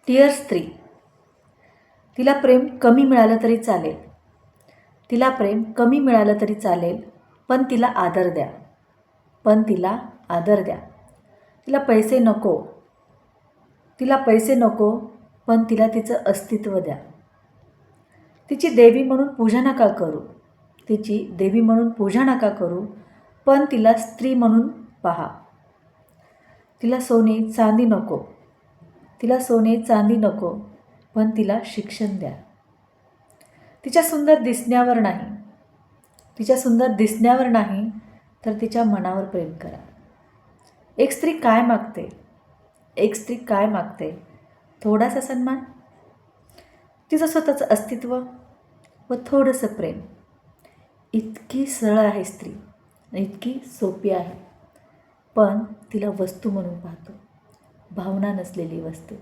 Dear स्त्री, तिला प्रेम कमी मिळालं तरी चालेल, तिला प्रेम कमी मिळालं तरी चालेल, पण तिला आदर द्या, पण तिला आदर द्या. तिला पैसे नको, तिला पैसे नको, पण तिला तिचं अस्तित्व द्या. तिची देवी म्हणून पूजा नका करू, तिची देवी म्हणून पूजा नका करू, पण तिला स्त्री म्हणून पहा. तिला सोने चांदी नको, तिला सोने चांदी नको, पण तिला शिक्षण द्या. तिच्या सुंदर दिसण्यावर नाही, तिच्या सुंदर दिसण्यावर नाही, तर तिच्या मनावर प्रेम करा. एक स्त्री काय मागते, एक स्त्री काय मागते? थोडासा सन्मान, तिचं स्वतःचं अस्तित्व व थोडंसं प्रेम. इतकी सरळ आहे स्त्री, इतकी सोपी आहे, पण तिला वस्तू म्हणून पाहतो, भावना नसलेली वस्तू.